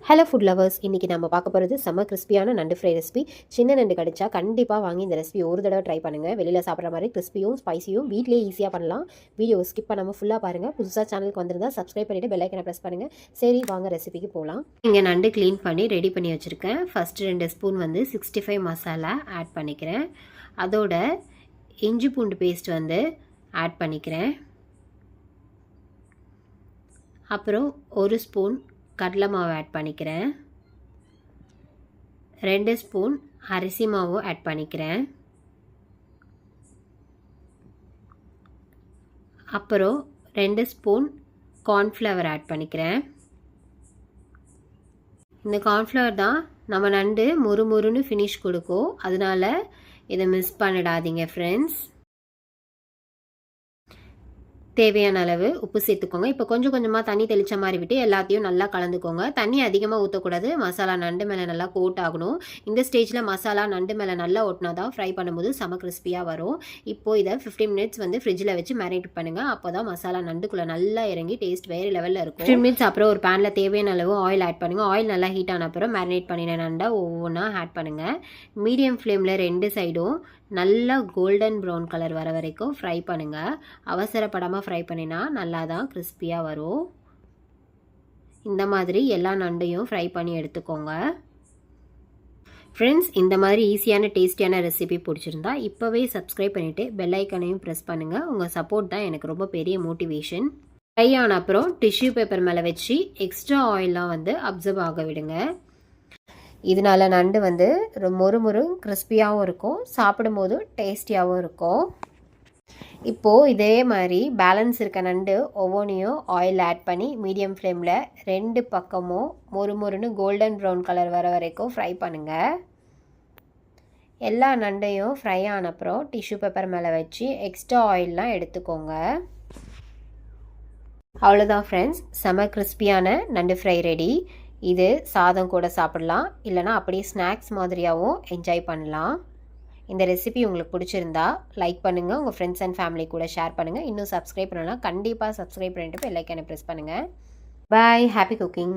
Hello food lovers, இன்றைக்கி நம்ம பார்க்க போகிறது செம்ம கிறிஸ்பியான நண்டு ஃப்ரை ரெசிபி. சின்ன நண்டு கிடச்சா கண்டிப்பாக வாங்கி இந்த ரெசிபி ஒரு தடவை ட்ரை பண்ணுங்கள். வெளியில் சாப்பிட்ற மாதிரி கிறிஸ்பியும் ஸ்பைசியும் வீட்டிலேயே ஈஸியாக பண்ணலாம். வீடியோ ஸ்கிப் பண்ணாமல் ஃபுல்லாக பாருங்கள். புதுசாக சேனலுக்கு வந்திருந்தால் சப்ஸ்கிரைப் பண்ணிவிட்டு பெல் ஐக்கனை ப்ரெஸ் பண்ணுங்கள். சரி, வாங்க ரெசிபிக்கு போகலாம். இங்கே நண்டு க்ளீன் பண்ணி ரெடி பண்ணி வச்சுருக்கேன். ஃபஸ்ட்டு 2 ஸ்பூன் 65 மசாலா ஆட் பண்ணிக்கிறேன். அதோட இஞ்சி பூண்டு பேஸ்ட் ஆட் பண்ணிக்கிறேன். அப்புறம் 1 ஸ்பூன் கடலை மாவு ஆட் பண்ணிக்கிறேன். 2 ஸ்பூன் அரிசி மாவு ஆட் பண்ணிக்கிறேன். அப்புறம் 2 ஸ்பூன் கார்ன்ஃப்ளவர் ஆட் பண்ணிக்கிறேன். இந்த கார்ன்ஃப்ளவர் தான் நம்ம நண்டு முறுமுறுன்னு ஃபினிஷ் கொடுக்கும். அதனால இதை மிஸ் பண்ணிடாதீங்க ஃப்ரெண்ட்ஸ். தேவையான அளவு உப்பு சேர்த்துக்கோங்க. இப்போ கொஞ்சம் கொஞ்சமாக தண்ணி தெளித்த மாதிரி விட்டு எல்லாத்தையும் நல்லா கலந்துக்கோங்க. தண்ணி அதிகமாக ஊற்றக்கூடாது. மசாலா நண்டு மேலே நல்லா கோட் ஆகணும். இந்த ஸ்டேஜில் மசாலா நண்டு மேலே நல்லா ஒட்டினா தான் ஃப்ரை பண்ணும்போது செம கிறிஸ்பியாக வரும். இப்போது இதை 15 மினிட்ஸ் ஃப்ரிட்ஜில் வச்சு மேரினேட் பண்ணுங்கள். அப்போ தான் மசாலா நண்டுக்குள்ளே நல்லா இறங்கி டேஸ்ட் வேறு லெவலில் இருக்கும். 15 மினிட்ஸ் அப்புறம் ஒரு பேனில் தேவையான அளவு ஆயில் ஆட் பண்ணுங்கள். ஆயில் நல்லா ஹீட் ஆன அப்புறம் மேரினேட் பண்ணின நண்டை ஒவ்வொன்றா ஆட் பண்ணுங்கள். மீடியம் ஃப்ளேமில் 2 சைடும் நல்லா கோல்டன் ப்ரௌன் கலர் வர வரைக்கும் ஃப்ரை பண்ணுங்கள். அவசரப்படாமல் ஃப்ரை பண்ணினா நல்லா தான் கிறிஸ்பியாக வரும். இந்த மாதிரி எல்லா நண்டையும் ஃப்ரை பண்ணி எடுத்துக்கோங்க. ஃப்ரெண்ட்ஸ், இந்த மாதிரி ஈஸியான டேஸ்டியான ரெசிபி பிடிச்சிருந்தா இப்போவே சப்ஸ்கிரைப் பண்ணிவிட்டு பெல் ஐக்கனையும் ப்ரெஸ் பண்ணுங்கள். உங்கள் சப்போர்ட் தான் எனக்கு ரொம்ப பெரிய மோட்டிவேஷன். ஃப்ரை ஆன அப்புறம் டிஷ்யூ பேப்பர் மேலே வச்சு எக்ஸ்ட்ரா ஆயிலெலாம் அப்சர்வ் ஆக விடுங்க. இதனால் நண்டு மொறு கிறிஸ்பியாகவும் இருக்கும், சாப்பிடும்போது டேஸ்டியாகவும் இருக்கும். இப்போது இதே மாதிரி பேலன்ஸ் இருக்க நண்டு ஒவ்வொன்றையும் ஆயில் ஆட் பண்ணி மீடியம் ஃப்ளேமில் 2 பக்கமும் மொறுன்னு கோல்டன் ப்ரௌன் கலர் வர வரைக்கும் ஃப்ரை பண்ணுங்கள். எல்லா நண்டையும் ஃப்ரை ஆன அப்புறம் டிஷ்யூ பேப்பர் மேலே வச்சு எக்ஸ்ட்ரா ஆயிலெலாம் எடுத்துக்கோங்க. அவ்வளோதான் ஃப்ரெண்ட்ஸ், செம கிறிஸ்பியான நண்டு ஃப்ரை ரெடி. இது சாதம் கூட சாப்பிடலாம், இல்லைனா அப்படியே ஸ்நாக்ஸ் மாதிரியாகவும் என்ஜாய் பண்ணலாம். இந்த ரெசிபி உங்களுக்கு பிடிச்சிருந்தா லைக் பண்ணுங்கள், உங்கள் ஃப்ரெண்ட்ஸ் அண்ட் ஃபேமிலி கூட ஷேர் பண்ணுங்கள். இன்னும் சப்ஸ்கிரைப் பண்ணலாம், கண்டிப்பாக சப்ஸ்கிரைப் பண்ணிவிட்டு பெல் ஐக்கனை ப்ரெஸ் பண்ணுங்கள். பாய், ஹாப்பி குக்கிங்.